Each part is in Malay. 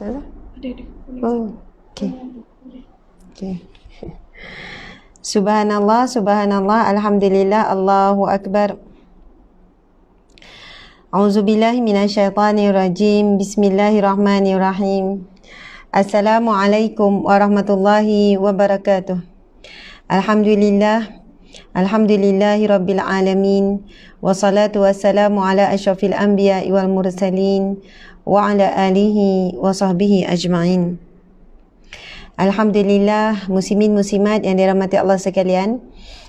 Ustazah? Ada. Oh, okey. Okey. Subhanallah, subhanallah, alhamdulillah, Allahu akbar. A'udzubillahi minasyaitonirrajim. Bismillahirrahmanirrahim. Assalamualaikum warahmatullahi wabarakatuh. Alhamdulillah. Alhamdulillahi rabbil alamin. Wassalatu wassalamu ala asyrafil anbiya'i wal mursalin wa ala alihi wa sahbihi ajma'in. Alhamdulillah, muslimin muslimat yang dirahmati Allah sekalian,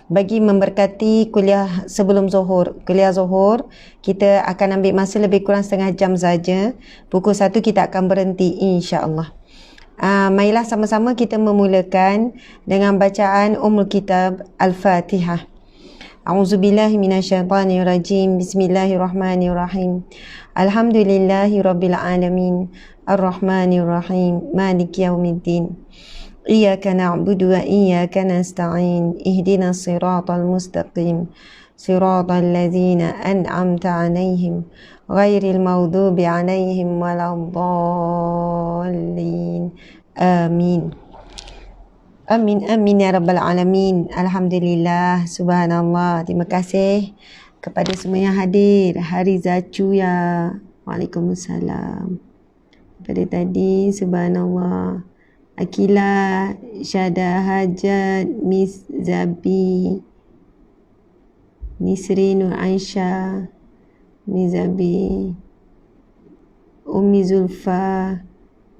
bagi memberkati kuliah sebelum zuhur. Kuliah zuhur kita akan ambil masa lebih kurang setengah jam saja. Pukul 1 kita akan berhenti insya-Allah. Marilah sama-sama kita memulakan dengan bacaan Ummul Kitab Al-Fatihah. A'udzubillahi minasyaitonirrajim. Bismillahirrahmanirrahim. Alhamdulillahi rabbil alamin. Ar-Rahmanirrahim. Maliki yaumiddin. Iyyaka na'budu wa iyyaka nasta'in. Ihdinas siratal mustaqim. Siratal ladzina an'amta 'alaihim ghairil maghdubi 'alaihim waladdallin. Amin. Amin amin ya rabbal alamin. Alhamdulillah, subhanallah. Terima kasih kepada semua yang hadir. Hariza Cuya. Waalaikumsalam. Pada tadi subhanallah. Akila, Syada Hajat, Miss Zabi, Nisri Nur Aisyah, Miss Zabi, Umi Zulfa,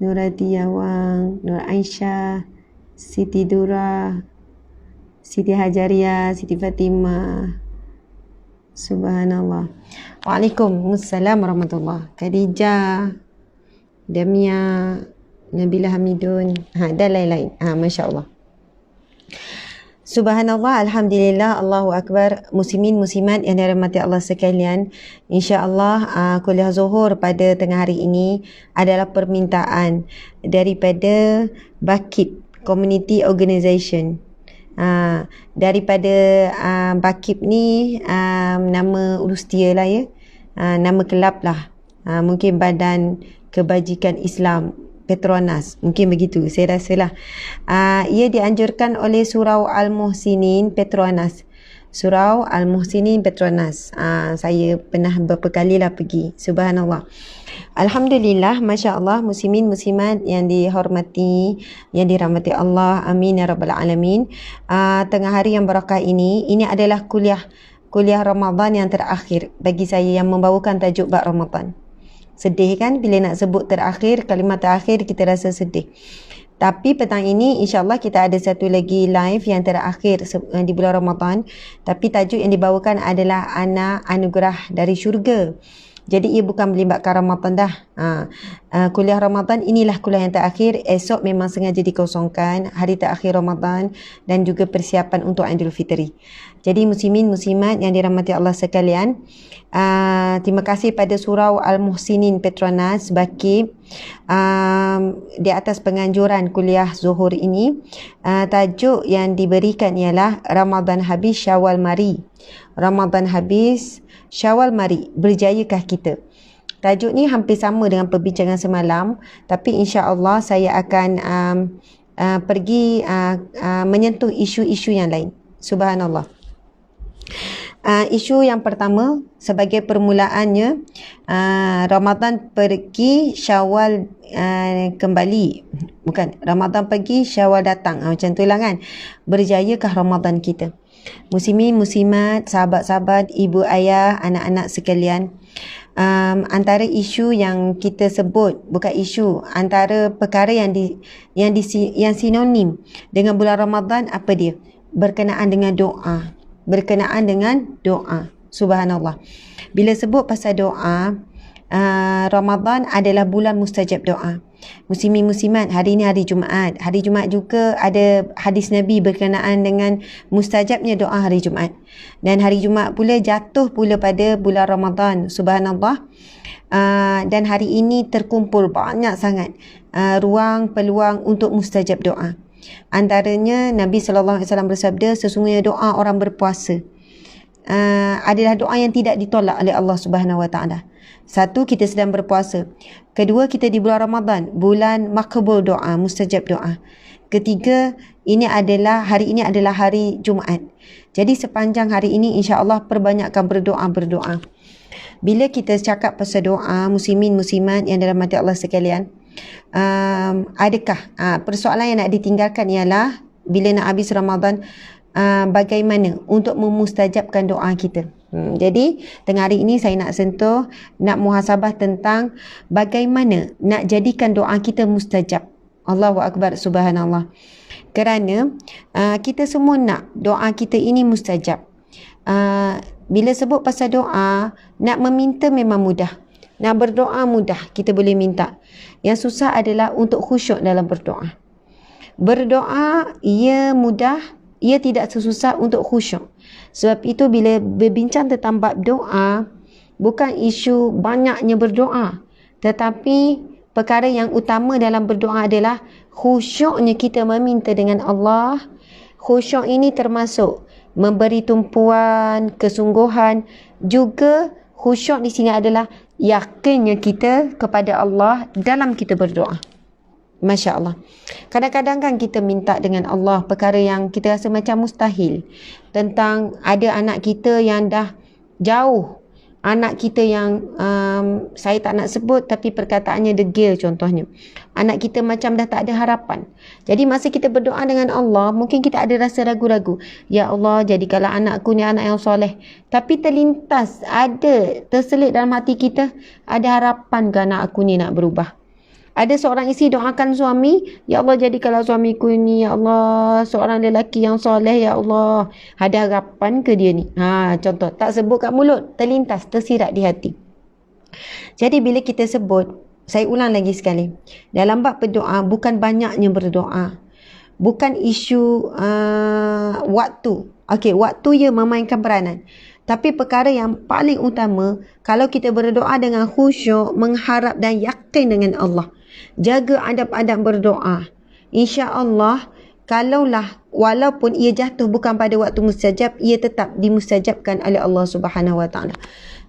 Nurati Yawang, Nur Aisyah, Siti Dura, Siti Hajaria, Siti Fatimah. Subhanallah. Waalaikumsalam warahmatullahi. Khadijah, Damia, Nabila Hamidun, dan lain-lain. Masya Allah. Subhanallah, alhamdulillah, Allahu akbar. Muslimin muslimat yang dirahmati Allah sekalian, insya-Allah kuliah zuhur pada tengah hari ini adalah permintaan daripada BAKIB Community Organisation. Daripada BAKIB ni nama urustia lah ya. Nama kelab lah. Mungkin Badan Kebajikan Islam Petronas, mungkin begitu saya rasalah. Ia dianjurkan oleh Surau Al-Muhsinin Petronas. Surau Al-Muhsinin Petronas. Saya pernah beberapa kali lah pergi. Subhanallah. Alhamdulillah, Masya Allah, muslimin muslimat yang dihormati, yang dirahmati Allah. Amin ya rabbal alamin. Tengah hari yang barakah ini adalah kuliah Ramadan yang terakhir bagi saya, yang membawakan tajuk bab Ramadan. Sedih kan bila nak sebut terakhir, kalimat terakhir kita rasa sedih. Tapi petang ini insya-Allah kita ada satu lagi live yang terakhir di bulan Ramadan. Tapi tajuk yang dibawakan adalah Anak Anugerah dari Syurga. Jadi ia bukan melibatkan Ramadan dah. Kuliah Ramadan inilah kuliah yang terakhir. Esok memang sengaja dikosongkan, hari terakhir Ramadan dan juga persiapan untuk Aidil Fitri. Jadi muslimin muslimat yang dirahmati Allah sekalian, terima kasih pada Surau Al-Muhsinin Petronas BAKIB di atas penganjuran kuliah zuhur ini. Tajuk yang diberikan ialah Ramadan habis Syawal mari. Ramadan habis Syawal mari, berjayakah kita? Tajuk ni hampir sama dengan perbincangan semalam, tapi insya-Allah saya akan pergi menyentuh isu-isu yang lain. Subhanallah. Isu yang pertama sebagai permulaannya, Ramadan pergi, Syawal kembali. Bukan, Ramadan pergi, Syawal datang. Macam itulah kan. Berjayakah Ramadan kita? Muslimin muslimat, sahabat-sahabat, ibu ayah, anak-anak sekalian, antara isu yang kita sebut, bukan isu, antara perkara yang sinonim dengan bulan Ramadan, apa dia? Berkenaan dengan doa. Berkenaan dengan doa. Subhanallah. Bila sebut pasal doa, Ramadan adalah bulan mustajab doa. Muslimin muslimat, hari ini hari Jumaat. Hari Jumaat juga ada hadis Nabi berkenaan dengan mustajabnya doa hari Jumaat. Dan hari Jumaat pula jatuh pula pada bulan Ramadan. Subhanallah. Dan hari ini terkumpul banyak sangat ruang peluang untuk mustajab doa. Antaranya Nabi SAW bersabda, sesungguhnya doa orang berpuasa adalah doa yang tidak ditolak oleh Allah Subhanahu Wa Taala. Satu, kita sedang berpuasa. Kedua, kita di bulan Ramadan, bulan makbul doa, mustajab doa. Ketiga, hari ini adalah hari Jumaat. Jadi sepanjang hari ini insya-Allah perbanyakkan berdoa. Bila kita cakap pasal doa, muslimin muslimat yang dirahmati Allah sekalian, adakah persoalan yang nak ditinggalkan ialah bila nak habis Ramadan, bagaimana untuk memustajabkan doa kita. Jadi tengah hari ini saya nak sentuh, nak muhasabah tentang bagaimana nak jadikan doa kita mustajab. Allahu Akbar, subhanallah. Kerana kita semua nak doa kita ini mustajab. Bila sebut pasal doa, nak meminta memang mudah. Nak berdoa mudah, kita boleh minta. Yang susah adalah untuk khusyuk dalam berdoa. Berdoa, ia mudah, ia tidak sesusah untuk khusyuk. Sebab itu bila berbincang tentang bab doa, bukan isu banyaknya berdoa, tetapi perkara yang utama dalam berdoa adalah khusyuknya kita meminta dengan Allah. Khusyuk ini termasuk memberi tumpuan, kesungguhan. Juga khusyuk di sini adalah yakinnya kita kepada Allah dalam kita berdoa. Masya Allah. Kadang-kadang kan kita minta dengan Allah perkara yang kita rasa macam mustahil. Tentang ada anak kita yang dah jauh. Anak kita yang saya tak nak sebut tapi perkataannya degil contohnya. Anak kita macam dah tak ada harapan. Jadi masa kita berdoa dengan Allah, mungkin kita ada rasa ragu-ragu. Ya Allah, jadikanlah anakku ni anak yang soleh. Tapi terlintas, terselit dalam hati kita, ada harapan ke anak aku ni nak berubah. Ada seorang isteri doakan suami, ya Allah jadikanlah suamiku ini, ya Allah, seorang lelaki yang soleh, ya Allah. Ada harapan ke dia ni? Contoh, tak sebut kat mulut, terlintas, tersirat di hati. Jadi bila kita sebut, saya ulang lagi sekali, dalam bab berdoa, bukan banyaknya berdoa. Bukan isu waktu. Okey, waktu ia memainkan peranan. Tapi perkara yang paling utama, kalau kita berdoa dengan khusyuk, mengharap dan yakin dengan Allah. Jaga adab-adab berdoa. InsyaAllah, kalaulah walaupun ia jatuh bukan pada waktu mustajab, ia tetap dimustajabkan oleh Allah Subhanahu Wa Taala.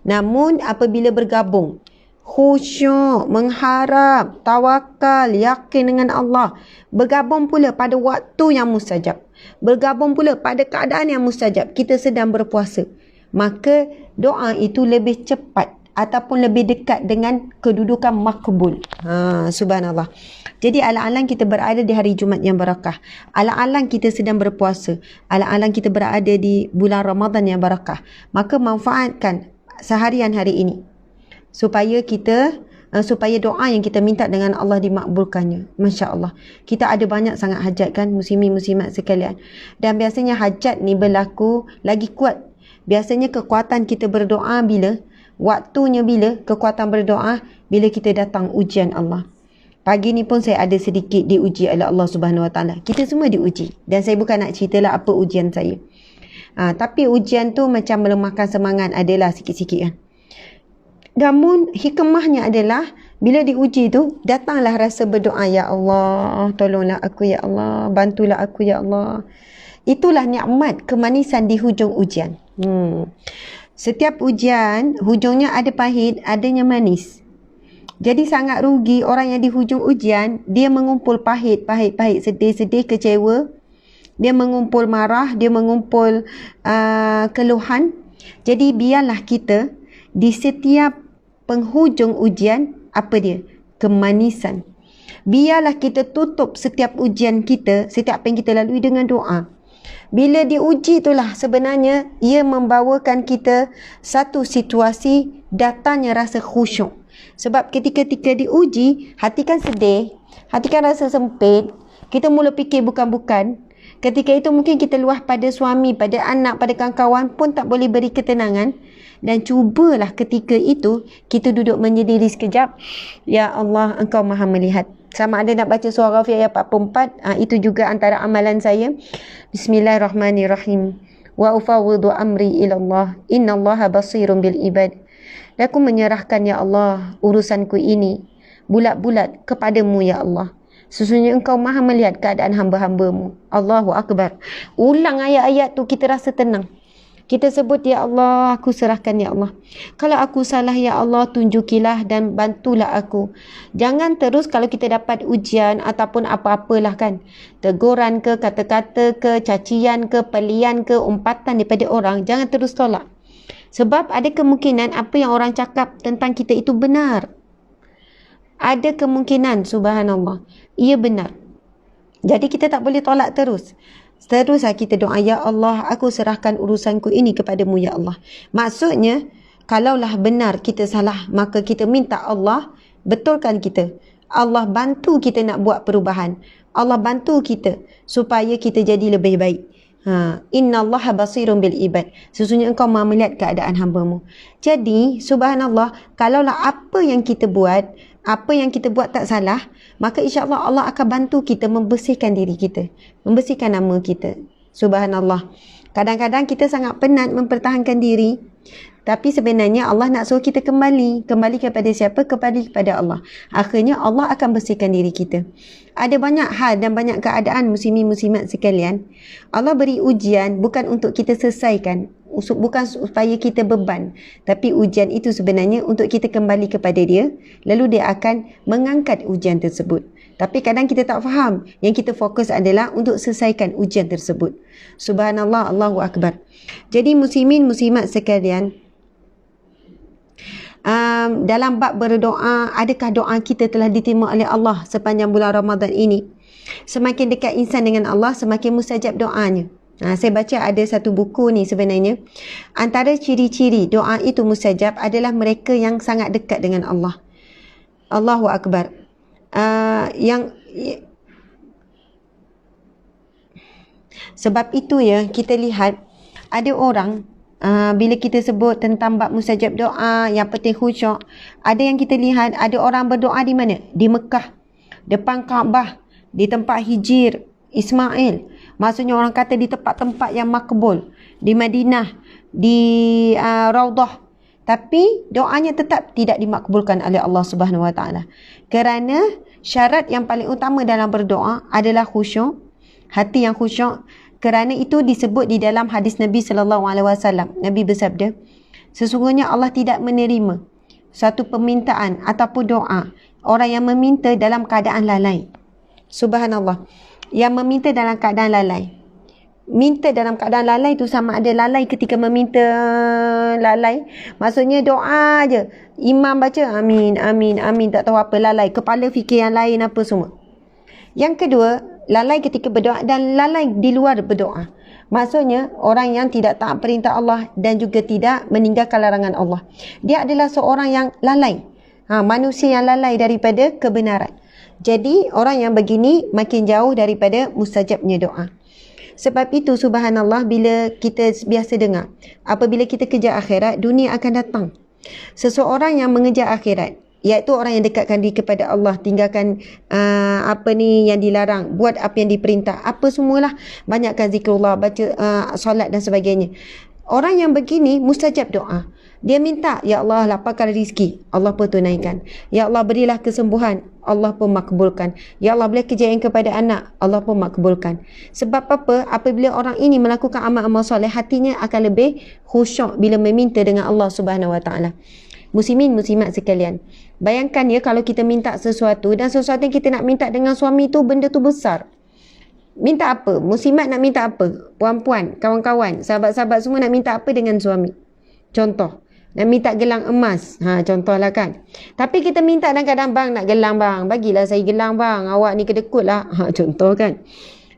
Namun apabila bergabung khusyuk, mengharap, tawakal, yakin dengan Allah, bergabung pula pada waktu yang mustajab, bergabung pula pada keadaan yang mustajab, kita sedang berpuasa, maka doa itu lebih cepat ataupun lebih dekat dengan kedudukan makbul. Subhanallah. Jadi alang-alang kita berada di hari Jumaat yang barakah, alang-alang kita sedang berpuasa, alang-alang kita berada di bulan Ramadan yang barakah, maka manfaatkan seharian hari ini supaya doa yang kita minta dengan Allah dimakbulkannya. Masya Allah. Kita ada banyak sangat hajat kan, muslimin muslimat sekalian. Dan biasanya hajat ni berlaku lagi kuat. Biasanya kekuatan kita berdoa bila? Waktunya bila? Kekuatan berdoa bila kita datang ujian Allah. Pagi ni pun saya ada sedikit diuji oleh Allah Subhanahu Wa Taala. Kita semua diuji. Dan saya bukan nak ceritalah apa ujian saya. Tapi ujian tu macam melemahkan semangat adalah sikit-sikit kan. Namun hikmahnya adalah bila diuji tu datanglah rasa berdoa, ya Allah, tolonglah aku ya Allah, bantulah aku ya Allah. Itulah nikmat kemanisan di hujung ujian. Setiap ujian hujungnya ada pahit, adanya manis. Jadi sangat rugi orang yang di hujung ujian, dia mengumpul pahit, sedih, kecewa. Dia mengumpul marah, dia mengumpul keluhan. Jadi biarlah kita di setiap penghujung ujian, apa dia? Kemanisan. Biarlah kita tutup setiap ujian kita, setiap apa yang kita lalui dengan doa. Bila diuji itulah sebenarnya ia membawakan kita satu situasi datangnya rasa khusyuk. Sebab ketika diuji, hati kan sedih, hati kan rasa sempit, kita mula fikir bukan-bukan. Ketika itu mungkin kita luah pada suami, pada anak, pada kawan-kawan pun tak boleh beri ketenangan. Dan cubalah ketika itu kita duduk menyendiri sekejap. Ya Allah, Engkau Maha melihat. Sama ada nak baca surah Ghafir ayat 44, itu juga antara amalan saya. Bismillahirrahmanirrahim. Wa ufawwidu amri ila Allah. Innallaha basirun bil ibad. Dan aku menyerahkan ya Allah urusanku ini bulat-bulat kepadamu ya Allah. Sesungguhnya Engkau Maha melihat keadaan hamba-hambamu. Allahu Akbar. Ulang ayat-ayat tu kita rasa tenang. Kita sebut, ya Allah, aku serahkan ya Allah. Kalau aku salah ya Allah, tunjukilah dan bantulah aku. Jangan terus kalau kita dapat ujian ataupun apa-apalah kan, teguran ke, kata-kata ke, cacian ke, pelian ke, umpatan daripada orang, jangan terus tolak. Sebab ada kemungkinan apa yang orang cakap tentang kita itu benar. Ada kemungkinan, subhanallah, ia benar. Jadi kita tak boleh tolak terus. Teruslah kita doa, ya Allah, aku serahkan urusanku ini kepadamu ya Allah. Maksudnya, kalaulah benar kita salah, maka kita minta Allah betulkan kita. Allah bantu kita nak buat perubahan. Allah bantu kita supaya kita jadi lebih baik. Inna Allah basirun bil ibad. Sesungguhnya engkau maha melihat keadaan hamba-Mu. Jadi, subhanallah, kalaulah apa yang kita buat tak salah, maka insya-Allah Allah akan bantu kita membersihkan diri kita, membersihkan nama kita. Subhanallah. Kadang-kadang kita sangat penat mempertahankan diri, tapi sebenarnya Allah nak suruh kita kembali kepada siapa? Kepada Allah. Akhirnya Allah akan bersihkan diri kita. Ada banyak hal dan banyak keadaan muslimin muslimat sekalian, Allah beri ujian bukan untuk kita selesaikan, bukan supaya kita beban, tapi ujian itu sebenarnya untuk kita kembali kepada Dia, lalu Dia akan mengangkat ujian tersebut. Tapi kadang kita tak faham, yang kita fokus adalah untuk selesaikan ujian tersebut. Subhanallah, Allahu Akbar. Jadi muslimin muslimat sekalian, dalam bab berdoa, adakah doa kita telah diterima oleh Allah sepanjang bulan Ramadan ini? Semakin dekat insan dengan Allah, semakin mustajab doanya. Saya baca ada satu buku ni sebenarnya. Antara ciri-ciri doa itu mustajab adalah mereka yang sangat dekat dengan Allah. Allahu Akbar. Sebab itu ya, kita lihat ada orang, bila kita sebut tentang bab mustajab doa, yang penting khusyuk, ada yang kita lihat, ada orang berdoa di mana? Di Mekah, depan Kaabah, di tempat Hijir Ismail. Maksudnya orang kata di tempat-tempat yang makbul, di Madinah, di Raudah. Tapi doanya tetap tidak dimakbulkan oleh Allah Subhanahu Wa Taala. Kerana syarat yang paling utama dalam berdoa adalah khusyuk, hati yang khusyuk. Kerana itu disebut di dalam hadis Nabi sallallahu alaihi wasallam. Nabi bersabda, sesungguhnya Allah tidak menerima satu permintaan ataupun doa orang yang meminta dalam keadaan lalai. Subhanallah. Yang meminta dalam keadaan lalai. Minta dalam keadaan lalai itu sama ada lalai ketika meminta lalai. Maksudnya doa je. Imam baca amin, amin, amin. Tak tahu apa lalai. Kepala fikir yang lain apa semua. Yang kedua, lalai ketika berdoa dan lalai di luar berdoa. Maksudnya orang yang tidak taat perintah Allah dan juga tidak meninggalkan larangan Allah. Dia adalah seorang yang lalai. Manusia yang lalai daripada kebenaran. Jadi orang yang begini makin jauh daripada mustajabnya doa. Sebab itu subhanallah, bila kita biasa dengar, apabila kita kejar akhirat, dunia akan datang. Seseorang yang mengejar akhirat, iaitu orang yang dekatkan diri kepada Allah, tinggalkan yang dilarang, buat apa yang diperintah, apa semualah, banyakkan zikrullah, baca solat dan sebagainya. Orang yang begini mustajab doa. Dia minta, ya Allah lapangkan rezeki, Allah pun tunaikan. Ya Allah berilah kesembuhan, Allah pun makbulkan. Ya Allah beri kejayaan kepada anak, Allah pun makbulkan. Sebab apa? Apabila orang ini melakukan amal-amal soleh, hatinya akan lebih khusyuk bila meminta dengan Allah Subhanahu Wa Taala. Muslimin muslimat sekalian, bayangkan ya kalau kita minta sesuatu, dan sesuatu yang kita nak minta dengan suami tu benda tu besar. Minta apa? Muslimat nak minta apa? Puan-puan, kawan-kawan, sahabat-sahabat semua nak minta apa dengan suami? Contoh, nak minta gelang emas. Contohlah kan. Tapi kita minta kadang-kadang, bang nak gelang bang, bagilah saya gelang bang, awak ni kedekut lah. Contoh kan.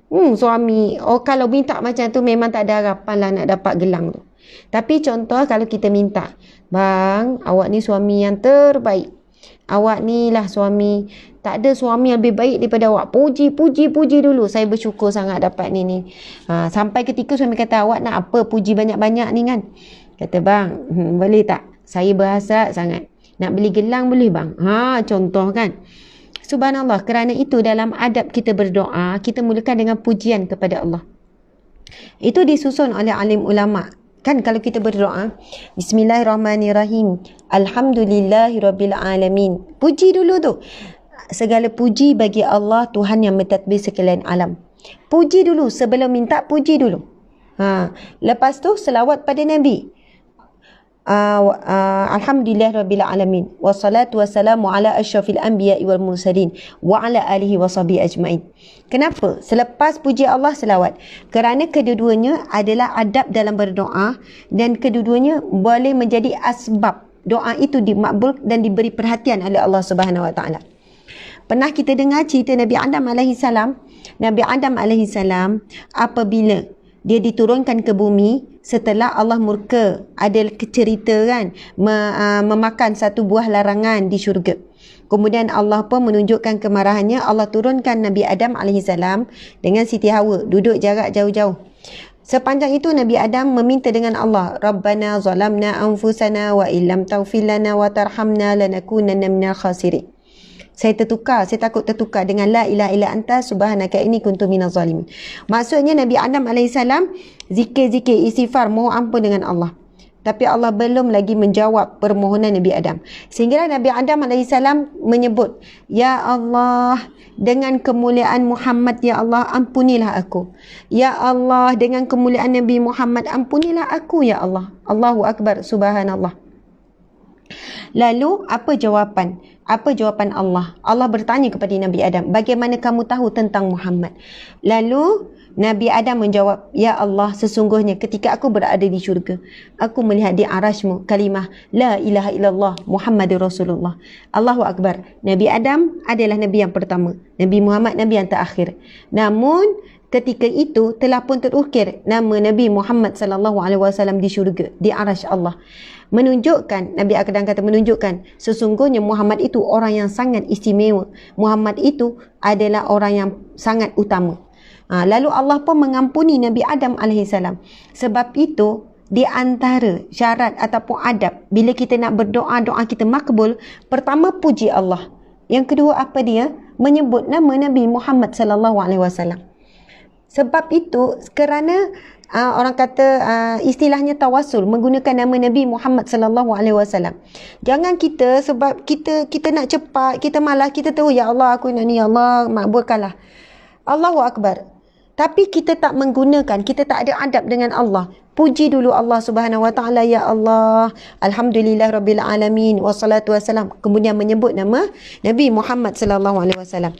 Suami, kalau minta macam tu memang tak ada harapan lah nak dapat gelang tu. Tapi contoh kalau kita minta, bang, awak ni suami yang terbaik. Awak ni lah suami, tak ada suami yang lebih baik daripada awak. Puji dulu. Saya bersyukur sangat dapat ni. Sampai ketika suami kata, awak nak apa puji banyak-banyak ni kan? Kata, bang, boleh tak? Saya berhasrat sangat. Nak beli gelang boleh bang? Contoh kan? Subhanallah, kerana itu dalam adab kita berdoa, kita mulakan dengan pujian kepada Allah. Itu disusun oleh alim ulama. Kan kalau kita berdoa, Bismillahirrahmanirrahim, Alhamdulillahirabbil alamin. Puji dulu tu. Segala puji bagi Allah, Tuhan yang mentadbir sekalian alam. Puji dulu sebelum minta, puji dulu. Lepas tu selawat pada Nabi. Alhamdulillah Rabbil Alamin. Wassalatu wassalamu ala asyrafil anbiya'i wal mursalin wa ala alihi wa sahbihi ajma'in. Kenapa? Selepas puji Allah selawat. Kerana kedua-duanya adalah adab dalam berdoa dan kedua-duanya boleh menjadi asbab doa itu dimakbul dan diberi perhatian oleh Allah Subhanahu Wa Taala. Pernah kita dengar cerita Nabi Adam alaihi salam. Nabi Adam alaihi salam apabila dia diturunkan ke bumi setelah Allah murka, ada cerita kan, memakan satu buah larangan di syurga. Kemudian Allah pun menunjukkan kemarahannya. Allah turunkan Nabi Adam AS dengan Siti Hawa, duduk jarak jauh-jauh. Sepanjang itu Nabi Adam meminta dengan Allah, Rabbana zalamna anfusana wa illam taghfir lana wa tarhamna lanakunanna minal khasirin. Saya takut tertukar dengan la ilaha illa anta subhanaka inni kuntu minaz zalimin. Maksudnya Nabi Adam AS zikir-zikir istighfar mohon ampun dengan Allah. Tapi Allah belum lagi menjawab permohonan Nabi Adam. Sehingga Nabi Adam AS menyebut, Ya Allah, dengan kemuliaan Muhammad, Ya Allah, ampunilah aku. Ya Allah, dengan kemuliaan Nabi Muhammad, ampunilah aku, Ya Allah. Allahu Akbar, subhanallah. Lalu apa jawapan? Apa jawapan Allah? Allah bertanya kepada Nabi Adam, bagaimana kamu tahu tentang Muhammad? Lalu Nabi Adam menjawab, Ya Allah, sesungguhnya ketika aku berada di syurga, aku melihat di arasmu kalimah La ilaha illallah Muhammadur Rasulullah. Allahu Akbar. Nabi Adam adalah Nabi yang pertama. Nabi Muhammad Nabi yang terakhir. Namun ketika itu telah pun terukir nama Nabi Muhammad SAW di syurga, di arasy Allah. Menunjukkan, Nabi kadang kata menunjukkan, sesungguhnya Muhammad itu orang yang sangat istimewa. Muhammad itu adalah orang yang sangat utama. Lalu Allah pun mengampuni Nabi Adam AS. Sebab itu, di antara syarat ataupun adab, bila kita nak berdoa, doa kita makbul, pertama puji Allah. Yang kedua apa dia? Menyebut nama Nabi Muhammad SAW. Sebab itu, kerana orang kata istilahnya tawasul, menggunakan nama Nabi Muhammad SAW. Jangan kita sebab kita nak cepat, kita malas, kita tahu ya Allah aku nak ni, ya Allah makbulkanlah. Allahu Akbar. Tapi kita tak menggunakan, kita tak ada adab dengan Allah. Puji dulu Allah Subhanahu Wa Taala, ya Allah, alhamdulillah Rabbil Alamin, wassalatu wassalam. Kemudian menyebut nama Nabi Muhammad SAW.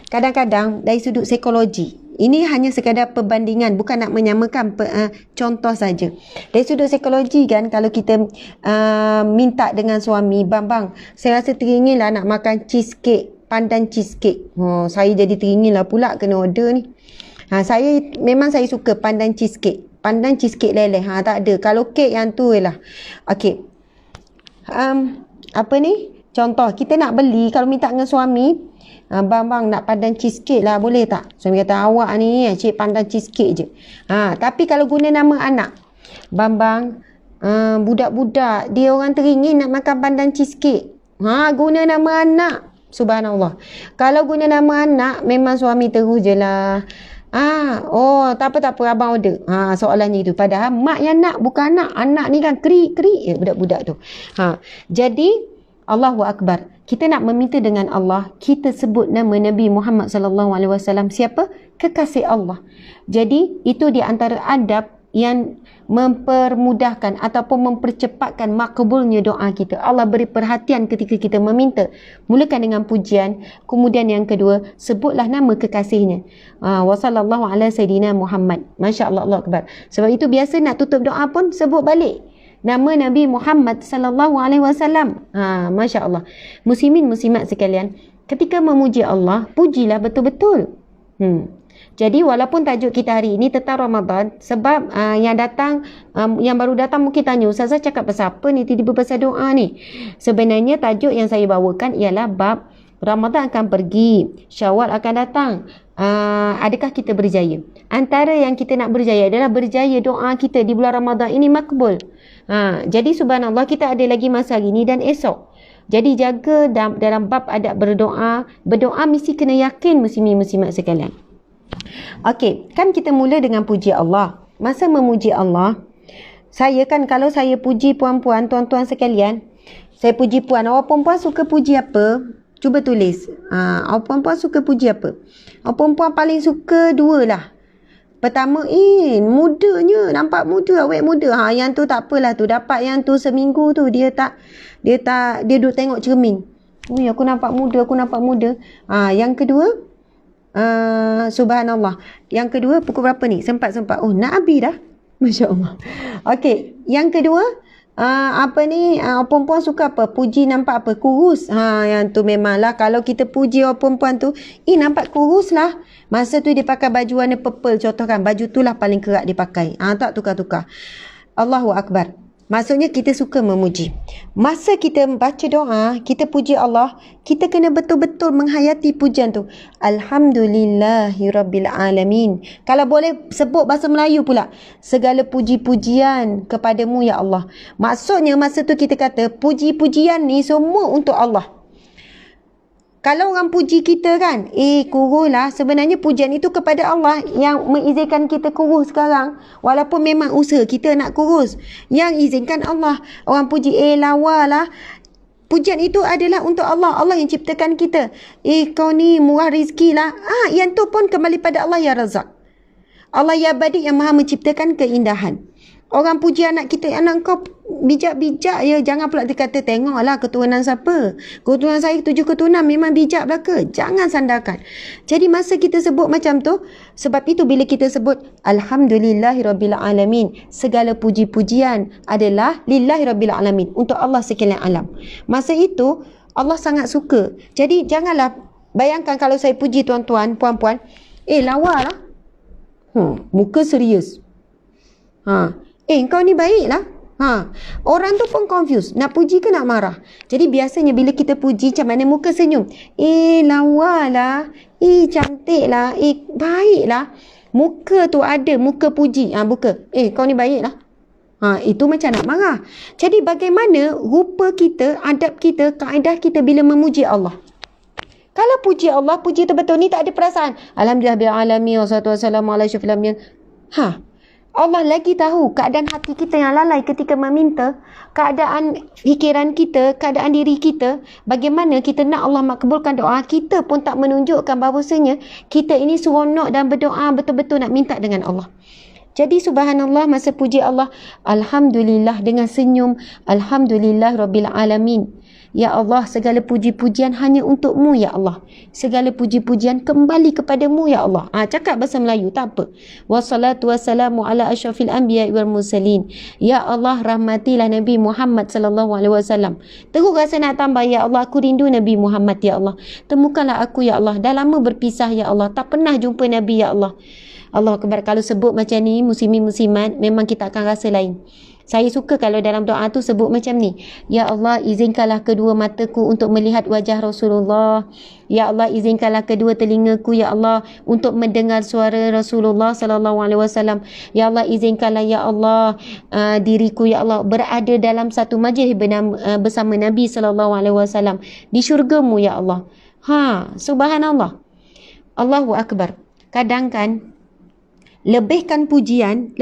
Kadang-kadang dari sudut psikologi, ini hanya sekadar perbandingan, bukan nak menyamakan, contoh saja. Dari sudut psikologi kan, kalau kita minta dengan suami, bang, saya rasa teringinlah nak makan cheesecake, pandan cheesecake. Saya jadi teringinlah pula kena order ni. Memang saya suka pandan cheesecake. Pandan cheesecake leleh. Tak ada. Kalau kek yang tu lah. Okey. Apa ni? Contoh, kita nak beli, kalau minta dengan suami, bang nak pandan cheesecake lah, boleh tak? Suami kata, awak ni cik pandan cheesecake je. Tapi kalau guna nama anak, bang, budak-budak, dia orang teringin nak makan pandan cheesecake. Guna nama anak. Subhanallah. Kalau guna nama anak, memang suami terus je lah. Tak apa abang order. Soalannya itu. Padahal mak yang nak, bukan anak. Anak ni kan keri budak-budak tu. Jadi Allahu Akbar. Kita nak meminta dengan Allah, kita sebut nama Nabi Muhammad SAW. Siapa? Kekasih Allah. Jadi itu di antara adab yang mempermudahkan ataupun mempercepatkan makbulnya doa kita. Allah beri perhatian ketika kita meminta. Mulakan dengan pujian, kemudian yang kedua, sebutlah nama kekasihnya. Wa sallallahu ala sayyidina Muhammad. Masya Allah, Allah Akbar. Sebab itu biasa nak tutup doa pun sebut balik nama Nabi Muhammad SAW. Masya Allah. Muslimin muslimat sekalian, ketika memuji Allah, pujilah betul-betul. Jadi walaupun tajuk kita hari ini tentang Ramadan, sebab yang baru datang mungkin tanya, Ustazah cakap pasal apa ni, tiba-tiba pasal doa ni. Sebenarnya tajuk yang saya bawakan ialah bab Ramadan akan pergi, Syawal akan datang. Adakah kita berjaya? Antara yang kita nak berjaya adalah berjaya doa kita di bulan Ramadan ini makbul. Jadi subhanallah, kita ada lagi masa hari ni dan esok. Jadi jaga dalam bab adab berdoa. Berdoa mesti kena yakin, muslimin muslimat sekalian. Okey, kan kita mula dengan puji Allah. Masa memuji Allah, saya kan kalau saya puji puan-puan, tuan-tuan sekalian, saya puji puan. Awak perempuan suka puji apa? Cuba tulis. Awak perempuan suka puji apa? Awak perempuan paling suka dua lah. Pertama, mudanya, nampak muda, awet muda. Yang tu tak apalah tu. Dapat yang tu seminggu tu, dia duduk tengok cermin. Aku nampak muda. Yang kedua, subhanallah. Yang kedua, pukul berapa ni? Sempat. Nak habis dah. Masya Allah. Okey, yang kedua, perempuan suka apa? Puji nampak apa? Kurus. Yang tu memanglah kalau kita puji orang perempuan tu, nampak kurus lah. Masa tu dia pakai baju warna purple contoh kan. Baju tu lah paling kerap dia pakai. Tak tukar-tukar. Allahu Akbar. Maksudnya kita suka memuji. Masa kita baca doa, kita puji Allah, kita kena betul-betul menghayati pujian tu. Alhamdulillahirrabbilalamin. Kalau boleh sebut bahasa Melayu pula. Segala puji-pujian kepadamu ya Allah. Maksudnya masa tu kita kata puji-pujian ni semua untuk Allah. Kalau orang puji kita kan, kurus lah. Sebenarnya pujian itu kepada Allah yang mengizinkan kita kurus sekarang. Walaupun memang usaha kita nak kurus. Yang izinkan Allah. Orang puji, lawa lah. Pujian itu adalah untuk Allah. Allah yang ciptakan kita. Kau ni murah rezeki lah. Yang tu pun kembali pada Allah ya Razak. Allah ya Badi yang maha menciptakan keindahan. Orang puji anak kita, anak kau bijak-bijak ya. Jangan pula dia kata, tengoklah keturunan siapa. Keturunan saya 7 keturunan memang bijak belaka. Jangan sandarkan. Jadi masa kita sebut macam tu, sebab itu bila kita sebut Alhamdulillahirrabbilalamin, segala puji-pujian adalah Lillahirrabbilalamin, untuk Allah sekalian alam. Masa itu Allah sangat suka. Jadi janganlah bayangkan kalau saya puji tuan-tuan, puan-puan, lawa lah. Muka serius. Kau ni baik lah. Orang tu pun confused. Nak puji ke nak marah? Jadi biasanya bila kita puji, macam mana muka senyum? Lawa lah. Cantik lah. Baik lah. Muka tu ada, muka puji. Muka. Kau ni baik lah. Itu macam nak marah. Jadi bagaimana rupa kita, adab kita, kaedah kita bila memuji Allah? Kalau puji Allah, puji betul-betul ni tak ada perasaan. Alhamdulillahirrahmanirrahim. Wassalatu wassalamu ala asyrafil anbiya. Allah lagi tahu keadaan hati kita yang lalai ketika meminta, keadaan fikiran kita, keadaan diri kita, bagaimana kita nak Allah makbulkan doa, kita pun tak menunjukkan bahawasanya kita ini seronok dan berdoa betul-betul nak minta dengan Allah. Jadi subhanallah, masa puji Allah, Alhamdulillah dengan senyum, Alhamdulillah Rabbil Alamin. Ya Allah, segala puji-pujian hanya untuk-Mu ya Allah. Segala puji-pujian kembali kepadamu ya Allah. Cakap bahasa Melayu tak apa. Wassalatu wassalamu ala asyrafil anbiya wal mursalin. Ya Allah, rahmatilah Nabi Muhammad sallallahu alaihi wasallam. Terus rasa nak tambah, ya Allah, aku rindu Nabi Muhammad ya Allah. Temukanlah aku ya Allah. Dah lama berpisah ya Allah. Tak pernah jumpa Nabi ya Allah. Allah Akbar. Kalau sebut macam ni, muslimin muslimat, memang kita akan rasa lain. Saya suka kalau dalam doa tu sebut macam ni. Ya Allah, izinkanlah kedua mataku untuk melihat wajah Rasulullah. Ya Allah, izinkanlah kedua telingaku ya Allah untuk mendengar suara Rasulullah sallallahu alaihi wasallam. Ya Allah, izinkanlah ya Allah diriku ya Allah berada dalam satu majlis bersama Nabi sallallahu alaihi wasallam di syurga-Mu ya Allah. Subhanallah. Allahu Akbar. Kadang kan lebihkan pujian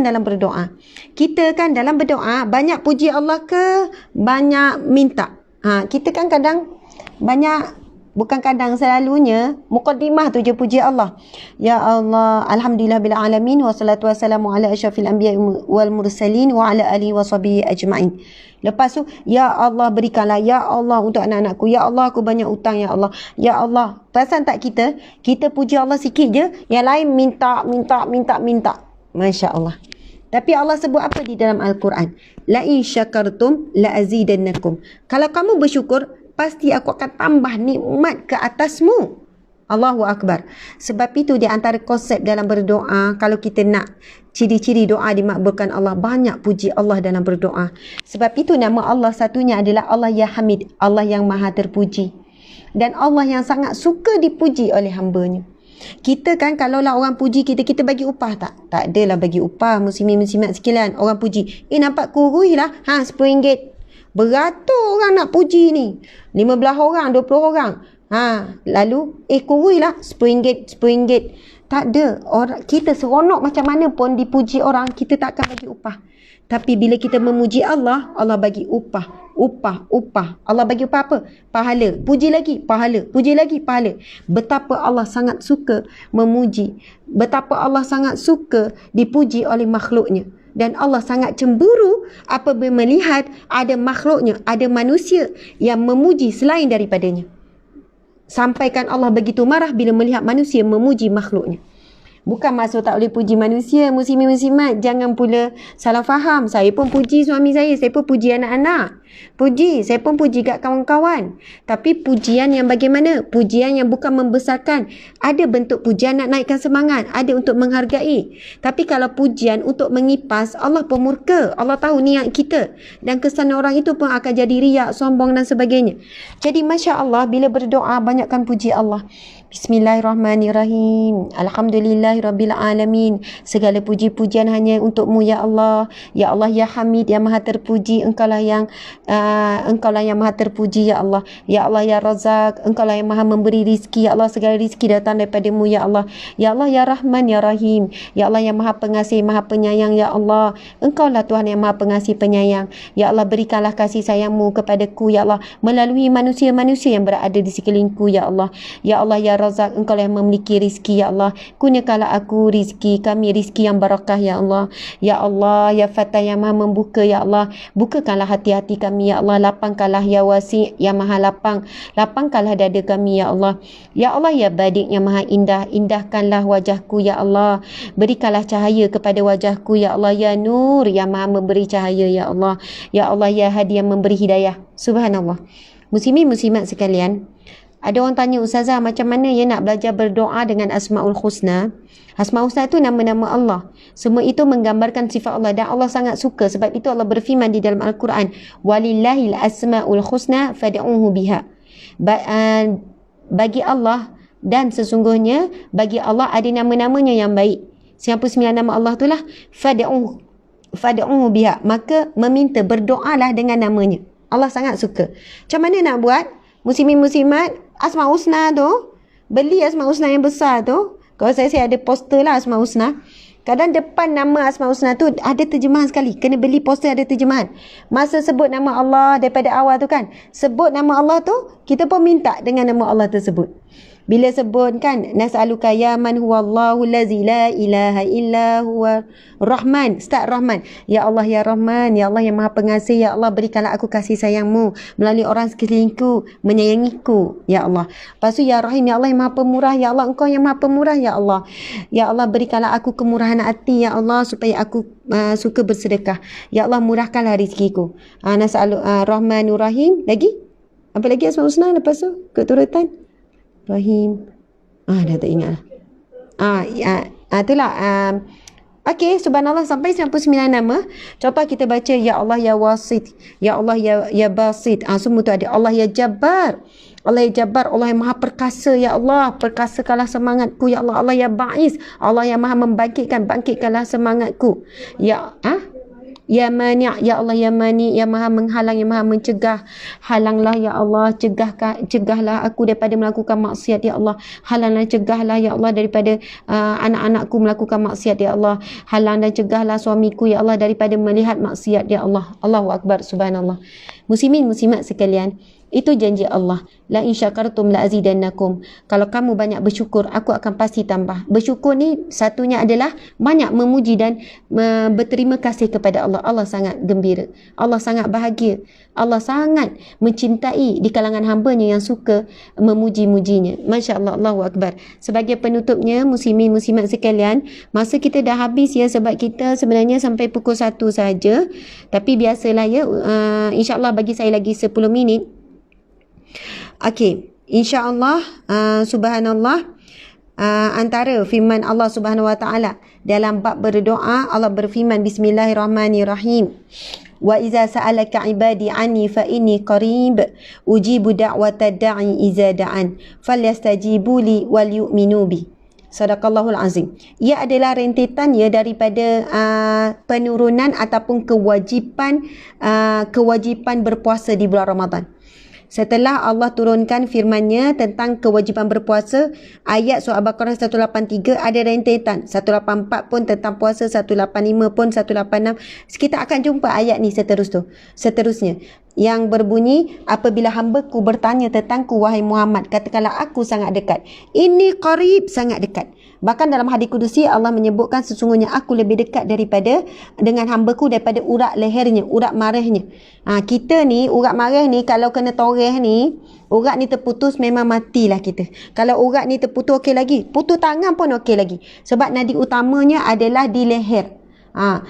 dalam berdoa. Kita kan dalam berdoa banyak puji Allah ke banyak minta? Kita kan kadang banyak, bukan kadang, selalunya muqaddimah tu je puji Allah. Ya Allah, alhamdulillah bil alamin, wassalatu wassalamu ala asyrafil anbiya wal mursalin wa ala alihi washabihi ajmain. Lepas tu, ya Allah berikanlah, ya Allah untuk anak-anakku, ya Allah aku banyak hutang ya Allah, ya Allah. Perasan tak kita puji Allah sikit je, yang lain minta. Masya Allah. Tapi Allah sebut apa di dalam Al-Quran? La in syakartum la azidannakum. Kalau kamu bersyukur, pasti aku akan tambah nikmat ke atasmu. Allahu Akbar. Sebab itu di antara konsep dalam berdoa, kalau kita nak ciri-ciri doa dimakbulkan Allah, banyak puji Allah dalam berdoa. Sebab itu nama Allah satunya adalah Allah Ya Hamid, Allah yang maha terpuji. Dan Allah yang sangat suka dipuji oleh hamba-Nya. Kita kan kalaulah orang puji kita, kita bagi upah tak? Tak adalah bagi upah, muslimin-muslimat sekalian. Orang puji, nampak kurus lah, RM10. Beratur orang nak puji ni. 15 orang, 20 orang. Lalu kurus lah, RM10. Tak ada. Kita seronok macam mana pun dipuji orang, kita tak akan bagi upah. Tapi bila kita memuji Allah, Allah bagi upah. Allah bagi upah apa? Pahala. Puji lagi, pahala. Puji lagi, pahala. Betapa Allah sangat suka memuji. Betapa Allah sangat suka dipuji oleh makhluknya. Dan Allah sangat cemburu apabila melihat ada makhluknya, ada manusia yang memuji selain daripadanya. Sampaikan Allah begitu marah bila melihat manusia memuji makhluknya. Bukan maksud tak boleh puji manusia, muslimin-muslimat. Jangan pula salah faham. Saya pun puji suami saya pun puji anak-anak. Saya pun puji kat kawan-kawan. Tapi pujian yang bagaimana? Pujian yang bukan membesarkan. Ada bentuk pujian nak naikkan semangat. Ada untuk menghargai. Tapi kalau pujian untuk mengipas, Allah pemurka. Allah tahu niat kita. Dan kesan orang itu pun akan jadi riak, sombong dan sebagainya. Jadi Masya Allah, bila berdoa, banyakkan puji Allah. Bismillahirrahmanirrahim. Alhamdulillahirabbil alamin. Segala puji-pujian hanya untukmu ya Allah. Ya Allah ya Hamid yang maha terpuji. Engkaulah yang maha terpuji ya Allah. Ya Allah ya Razak, engkaulah yang maha memberi rizki ya Allah. Segala rizki datang daripada-Mu ya Allah. Ya Allah ya Rahman ya Rahim. Ya Allah yang maha pengasih, maha penyayang ya Allah. Engkaulah Tuhan yang maha pengasih penyayang. Ya Allah berikanlah kasih sayang-Mu kepadaku ya Allah melalui manusia-manusia yang berada di sekelilingku ya Allah. Ya Allah ya Razak, engkau yang memiliki rizki ya Allah. Kurniakanlah aku rizki kami, rizki yang barakah ya Allah. Ya Allah ya Fatah yang maha membuka ya Allah. Bukakanlah hati-hati kami ya Allah. Lapangkanlah ya Wasi yang maha lapang. Lapangkanlah dada kami ya Allah. Ya Allah ya Badik yang maha indah. Indahkanlah wajahku ya Allah. Berikanlah cahaya kepada wajahku ya Allah. Ya Nur yang maha memberi cahaya ya Allah. Ya Allah ya Hadi yang memberi hidayah. Subhanallah. Muslimin muslimat sekalian, ada orang tanya, Ustazah, macam mana ya nak belajar berdoa dengan Asma'ul Husna? Asma'ul Husna itu nama-nama Allah. Semua itu menggambarkan sifat Allah dan Allah sangat suka. Sebab itu Allah berfirman di dalam Al-Quran, Walillahil Asma'ul Husna fad'uhu biha. Bagi Allah dan sesungguhnya bagi Allah ada nama-namanya yang baik. 99 nama Allah itulah fad'uhu biha. Maka meminta, berdoalah dengan namanya. Allah sangat suka. Macam mana nak buat? Muslimin muslimat, Asma'ul Husna tu, beli Asma'ul Husna yang besar tu. Kalau saya ada poster lah Asma'ul Husna. Kadang depan nama Asma'ul Husna tu ada terjemahan sekali. Kena beli poster ada terjemahan. Masa sebut nama Allah daripada awal tu kan, sebut nama Allah tu, kita pun minta dengan nama Allah tersebut. Bila sebut kan, nas'aluka ya man huwallahu allazi la ilaha illa huwa Rahman. Start Rahman. Ya Allah ya Rahman, ya Allah yang maha pengasih, ya Allah berikanlah aku kasih sayang-Mu melalui orang sekelilingku, menyayangiku, ya Allah. Lepas tu ya Rahim, ya Allah yang maha pemurah, ya Allah engkau yang maha pemurah, ya Allah. Ya Allah berikanlah aku kemurahan hati, ya Allah, supaya aku suka bersedekah. Ya Allah murahkanlah rezekiku. Rahmanur Rahim. Lagi? Apa lagi Asmaul Husna lepas tu? Keturutan? Rahim. Dah tak ingat lah. Itulah. Okey, subhanallah sampai 99 nama. Contoh kita baca ya Allah ya Wasit, ya Allah ya Basit. Semua tu ada. Allah ya Jabbar. Allah ya Jabbar, Allah yang maha perkasa ya Allah. Perkasakanlah semangatku ya Allah. Allah ya Ba'is, Allah yang maha membangkitkan, bangkitkanlah semangatku. Ya Mani', ya Allah ya Mani', yang maha menghalang, yang maha mencegah. Halanglah ya Allah, cegahlah aku daripada melakukan maksiat ya Allah. Halanglah, cegahlah ya Allah daripada anak-anakku melakukan maksiat ya Allah. Halang dan cegahlah suamiku ya Allah daripada melihat maksiat ya Allah. Allahu Akbar, subhanallah. Muslimin muslimat sekalian, itu janji Allah. La in syakartum la azidannakum. Kalau kamu banyak bersyukur, aku akan pasti tambah. Bersyukur ni satunya adalah banyak memuji dan berterima kasih kepada Allah. Allah sangat gembira. Allah sangat bahagia. Allah sangat mencintai di kalangan hamba-Nya yang suka memuji-mujinya. Masya Allah, Allahu Akbar. Sebagai penutupnya, muslimin muslimat sekalian, masa kita dah habis ya, sebab kita sebenarnya sampai pukul 1 saja. Tapi biasalah ya, insya-Allah bagi saya lagi 10 minit. Okey, insya-Allah, subhanallah, antara firman Allah Subhanahu Wa Taala dalam bab berdoa, Allah berfirman Bismillahirrahmanirrahim. Wa iza sa'alaka ibadi anni fa inni qarib ujibu da'watad da'i iza da'an falyastajibu li wal yu'minu bi. Sadaqallahul azim. Ia adalah rentetan ya daripada penurunan ataupun kewajipan berpuasa di bulan Ramadan. Setelah Allah turunkan firman-Nya tentang kewajipan berpuasa, ayat surah Al-Baqarah 183 ada rentetan. 184 pun tentang puasa, 185 pun, 186. Kita akan jumpa ayat ni seterusnya. Yang berbunyi, apabila hamba-Ku bertanya tentang-Ku, wahai Muhammad, katakanlah aku sangat dekat. Ini qarib, sangat dekat. Bahkan dalam hadis kudusi Allah menyebutkan sesungguhnya aku lebih dekat dengan hamba-Ku daripada urat lehernya, urat marahnya. Kita ni, urat marah ni kalau kena toreh ni, urat ni terputus memang matilah kita. Kalau urat ni terputus okey lagi, putus tangan pun okey lagi. Sebab nadi utamanya adalah di leher.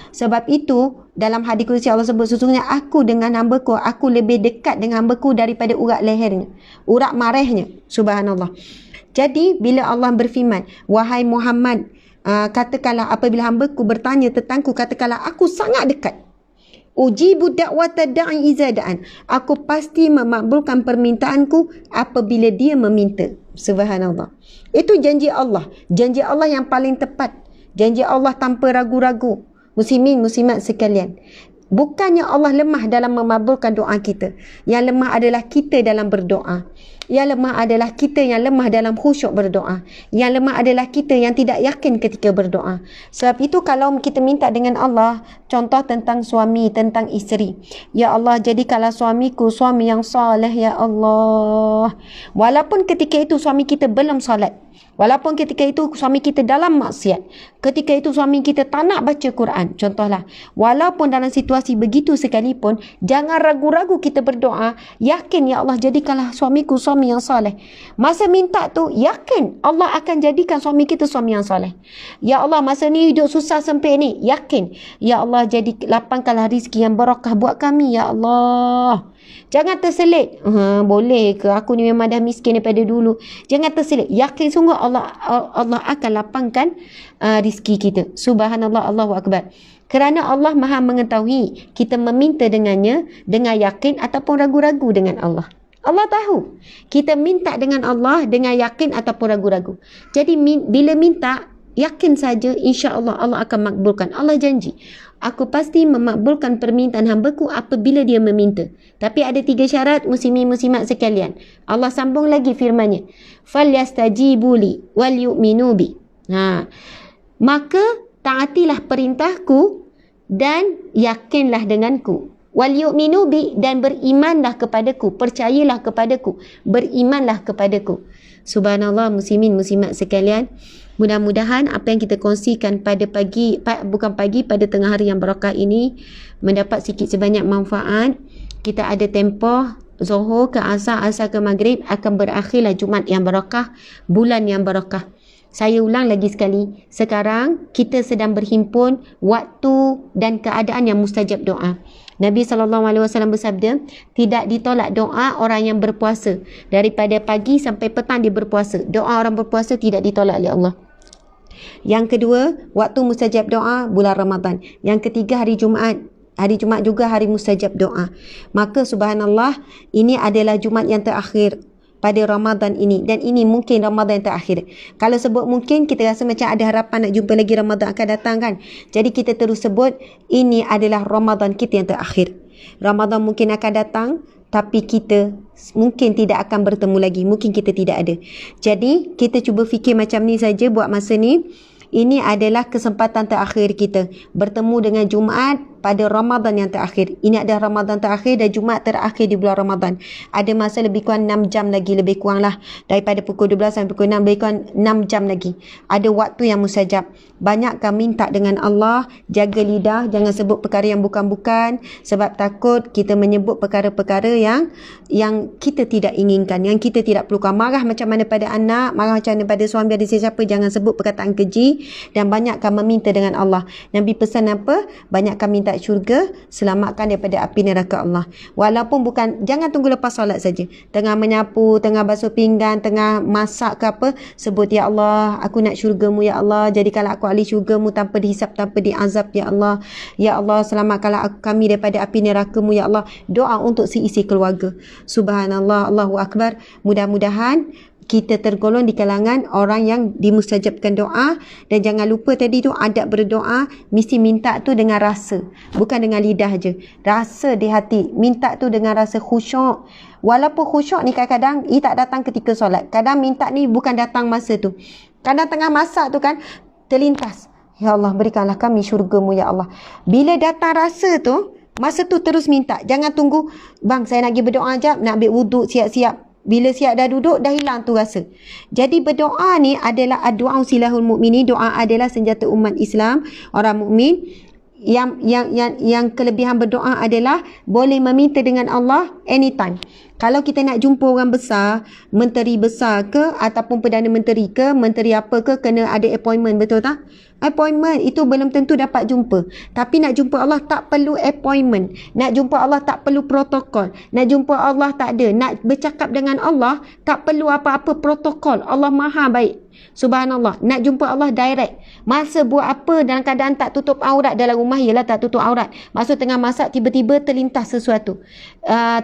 Sebab itu dalam hadis qudsi Allah sebut sesungguhnya aku dengan hamba-Ku, aku lebih dekat dengan hamba-Ku daripada urat lehernya, urat marahnya. Subhanallah. Jadi bila Allah berfirman, wahai Muhammad, katakanlah apabila hamba-Ku bertanya tentang-Ku, katakanlah aku sangat dekat. Ujibu da'wata da'i iza da'an. Aku pasti memakbulkan permintaanku apabila dia meminta. Subhanallah. Itu janji Allah. Janji Allah yang paling tepat. Janji Allah tanpa ragu-ragu. Muslimin, muslimat sekalian. Bukannya Allah lemah dalam memakbulkan doa kita. Yang lemah adalah kita dalam berdoa. Yang lemah adalah kita yang lemah dalam khusyuk berdoa. Yang lemah adalah kita yang tidak yakin ketika berdoa. Sebab itu kalau kita minta dengan Allah, contoh tentang suami, tentang isteri. Ya Allah, jadikanlah suamiku suami yang soleh, ya Allah. Walaupun ketika itu suami kita belum solat. Walaupun ketika itu suami kita dalam maksiat. Ketika itu suami kita tak nak baca Quran. Contohlah. Walaupun dalam situasi begitu sekalipun, jangan ragu-ragu kita berdoa. Yakin, ya Allah, jadikanlah suamiku suami yang soleh. Masa minta tu, yakin Allah akan jadikan suami kita suami yang soleh. Ya Allah, masa ni hidup susah sempit ni. Yakin. Ya Allah, jadi lapangkanlah rezeki yang barakah buat kami, ya Allah. Jangan terselit. Boleh ke? Aku ni memang dah miskin daripada dulu. Jangan terselit. Yakin sungguh Allah akan lapangkan rezeki kita. Subhanallah, Allahu Akbar. Kerana Allah Maha mengetahui kita meminta dengannya dengan yakin ataupun ragu-ragu dengan Allah. Allah tahu kita minta dengan Allah dengan yakin ataupun ragu-ragu. Jadi bila minta, yakin saja, insya-Allah Allah akan makbulkan. Allah janji, aku pasti memakbulkan permintaan hamba-Ku apabila dia meminta. Tapi ada 3 syarat, muslimin muslimat sekalian. Allah sambung lagi firman-Nya. Falyastajibu li wal yu'minu bi. Maka taatilah perintahku dan yakinlah denganku. Wal yu'minu bi, dan berimanlah kepadaku, percayalah kepadaku, berimanlah kepadaku. Subhanallah, muslimin muslimat sekalian. Mudah-mudahan apa yang kita kongsikan pada pada tengah hari yang barakah ini mendapat sikit sebanyak manfaat. Kita ada tempoh Zuhur ke Asar, Asar ke Maghrib, akan berakhirlah Jumaat yang barakah, bulan yang barakah. Saya ulang lagi sekali, sekarang kita sedang berhimpun waktu dan keadaan yang mustajab doa. Nabi SAW bersabda, tidak ditolak doa orang yang berpuasa. Daripada pagi sampai petang dia berpuasa. Doa orang berpuasa tidak ditolak oleh Allah. Yang kedua, waktu mustajab doa bulan Ramadan. Yang ketiga, hari Jumaat. Hari Jumaat juga hari mustajab doa. Maka subhanallah, ini adalah Jumaat yang terakhir pada Ramadan ini, dan ini mungkin Ramadan yang terakhir. Kalau sebut mungkin, kita rasa macam ada harapan nak jumpa lagi Ramadan akan datang kan. Jadi kita terus sebut ini adalah Ramadan kita yang terakhir. Ramadan mungkin akan datang, tapi kita mungkin tidak akan bertemu lagi. Mungkin kita tidak ada. Jadi kita cuba fikir macam ni saja buat masa ni. Ini adalah kesempatan terakhir kita bertemu dengan Jumaat pada Ramadan yang terakhir. Ini adalah Ramadan terakhir dan Jumaat terakhir di bulan Ramadan. Ada masa lebih kurang 6 jam lagi, lebih kurang lah. Daripada pukul 12 sampai pukul 6, lebih kurang 6 jam lagi. Ada waktu yang mustajab. Banyakkan minta dengan Allah, jaga lidah, jangan sebut perkara yang bukan-bukan, sebab takut kita menyebut perkara-perkara yang kita tidak inginkan, yang kita tidak perlukan. Marah macam mana pada anak, marah macam mana pada suami, ada siapa, jangan sebut perkataan keji, dan banyakkan meminta dengan Allah. Nabi pesan apa? Banyakkan minta syurga, selamatkan daripada api neraka Allah. Walaupun bukan, jangan tunggu lepas solat saja. Tengah menyapu, tengah basuh pinggan, tengah masak ke apa, sebut, ya Allah, aku nak syurga-Mu, ya Allah, jadikanlah aku ahli syurga-Mu tanpa dihisap, tanpa diazab, ya Allah. Ya Allah, selamatkanlah kami daripada api neraka-Mu, ya Allah. Doa untuk seisi keluarga. Subhanallah, Allahu Akbar. Mudah-mudahan kita tergolong di kalangan orang yang dimustajabkan doa. Dan jangan lupa tadi tu adab berdoa mesti minta tu dengan rasa, bukan dengan lidah je, rasa di hati, minta tu dengan rasa khusyuk. Walaupun khusyuk ni kadang-kadang ia tak datang ketika solat, kadang minta ni bukan datang masa tu, kadang tengah masak tu kan terlintas, ya Allah berikanlah kami syurga-Mu ya Allah. Bila datang rasa tu, masa tu terus minta, jangan tunggu bang saya nak pergi berdoa jap, nak ambil wuduk siap-siap. Bila siap dah duduk, dah hilang tu rasa. Jadi berdoa ni adalah doa silahul mukminin. Doa adalah senjata umat Islam, orang mukmin. Yang kelebihan berdoa adalah boleh meminta dengan Allah anytime. Kalau kita nak jumpa orang besar, menteri besar ke, ataupun Perdana Menteri ke, menteri apa ke, kena ada appointment, betul tak? Appointment itu belum tentu dapat jumpa. Tapi nak jumpa Allah tak perlu appointment. Nak jumpa Allah tak perlu protokol. Nak jumpa Allah tak ada. Nak bercakap dengan Allah tak perlu apa-apa protokol. Allah Maha baik. Subhanallah. Nak jumpa Allah direct. Masa buat apa dalam keadaan tak tutup aurat dalam rumah, ialah tak tutup aurat. Maksud tengah masak tiba-tiba terlintas sesuatu.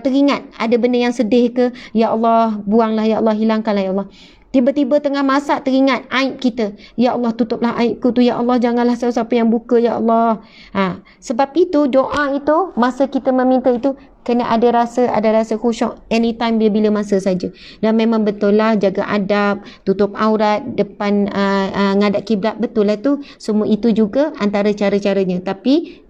Teringat ada benda yang sedih ke, ya Allah buanglah, ya Allah hilangkanlah ya Allah. Tiba-tiba tengah masak teringat aib kita. Ya Allah tutuplah aibku tu. Ya Allah janganlah siapa-siapa yang buka. Ya Allah. Sebab itu doa itu, masa kita meminta itu, kena ada rasa khusyuk anytime, bila masa saja. Dan memang betul lah jaga adab, tutup aurat, depan ngadap kiblat, betul lah tu. Semua itu juga antara cara-caranya. Tapi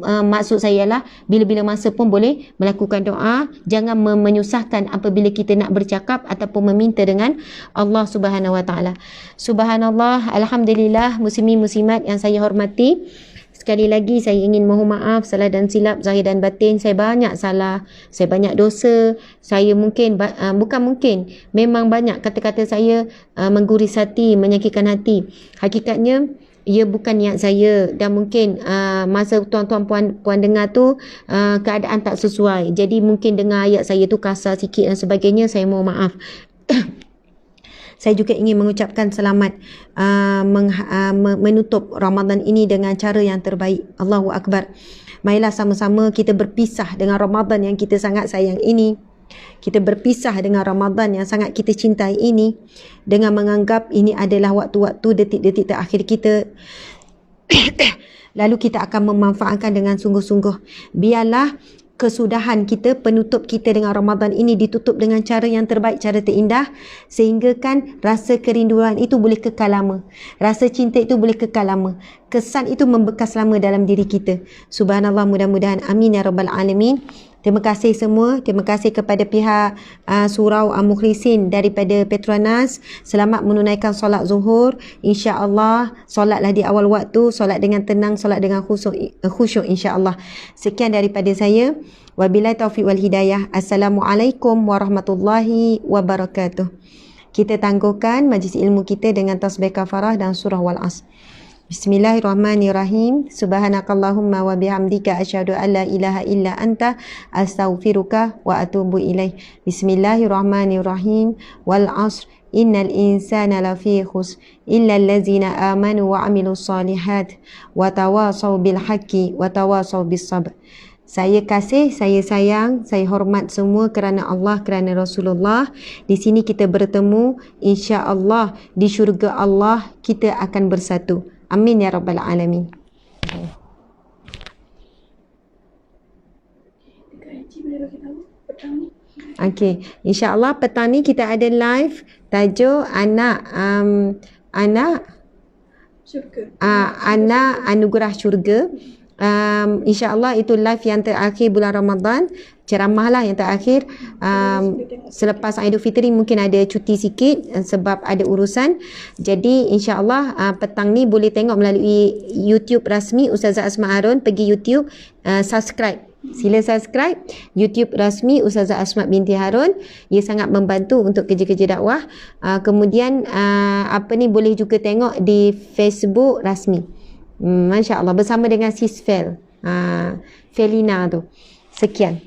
maksud saya lah bila-bila masa pun boleh melakukan doa. Jangan menyusahkan apabila kita nak bercakap ataupun meminta dengan Allah Subhanahu Wa Taala. Subhanallah, alhamdulillah, muslimin muslimat yang saya hormati. Sekali lagi saya ingin mohon maaf salah dan silap zahir dan batin. Saya banyak salah, saya banyak dosa. Saya memang banyak kata-kata saya mengguris hati, menyakitkan hati. Hakikatnya ia bukan niat saya, dan mungkin masa tuan-tuan puan dengar tu keadaan tak sesuai. Jadi mungkin dengar ayat saya tu kasar sikit dan sebagainya, saya mohon maaf. Saya juga ingin mengucapkan selamat menutup Ramadan ini dengan cara yang terbaik. Allahu Akbar. Marilah sama-sama kita berpisah dengan Ramadan yang kita sangat sayang ini. Kita berpisah dengan Ramadan yang sangat kita cintai ini, dengan menganggap ini adalah waktu-waktu, detik-detik terakhir kita. Lalu kita akan memanfaatkan dengan sungguh-sungguh. Biarlah kesudahan kita, penutup kita dengan Ramadan ini ditutup dengan cara yang terbaik, cara terindah, sehingga kan rasa kerinduan itu boleh kekal lama, rasa cinta itu boleh kekal lama, kesan itu membekas lama dalam diri kita. Subhanallah, mudah-mudahan. Amin ya rabbal alamin. Terima kasih semua. Terima kasih kepada pihak Surau Mukhlisin daripada Petronas. Selamat menunaikan solat zuhur. InsyaAllah solatlah di awal waktu, solat dengan tenang, solat dengan khusyuk insyaAllah. Sekian daripada saya. Wabillahi taufiq wal hidayah. Assalamualaikum warahmatullahi wabarakatuh. Kita tangguhkan majlis ilmu kita dengan tasbih kafarah dan surah Wal-Asr. Bismillahirrahmanirrahim. Subhanakallahumma wa bihamdika asyhadu an la ilaha illa anta astaghfiruka wa atubu ilaih. Bismillahirrahmanirrahim. Wal 'asr innal insana lafi khusr illa allazina amanu wa 'amilus solihat wa tawasaw bil haqqi wa tawasaw bis sabr. Saya kasih, saya sayang, saya hormat semua kerana Allah, kerana Rasulullah. Di sini kita bertemu, insya-Allah di syurga Allah kita akan bersatu. Amin ya rabbal alamin. Okey, insya-Allah petang ni kita ada live tajuk anak syurga. Anak anugerah syurga. InsyaAllah itu live yang terakhir bulan Ramadan, ceramah lah yang terakhir. Selepas Aidilfitri mungkin ada cuti sikit sebab ada urusan. Jadi insyaAllah petang ni boleh tengok melalui YouTube rasmi Ustazah Asma Harun. Pergi YouTube, subscribe, sila subscribe YouTube rasmi Ustazah Asma binti Harun. Ia sangat membantu untuk kerja-kerja dakwah. Kemudian boleh juga tengok di Facebook rasmi. Masya Allah, bersama dengan Sis Felina tu. Sekian.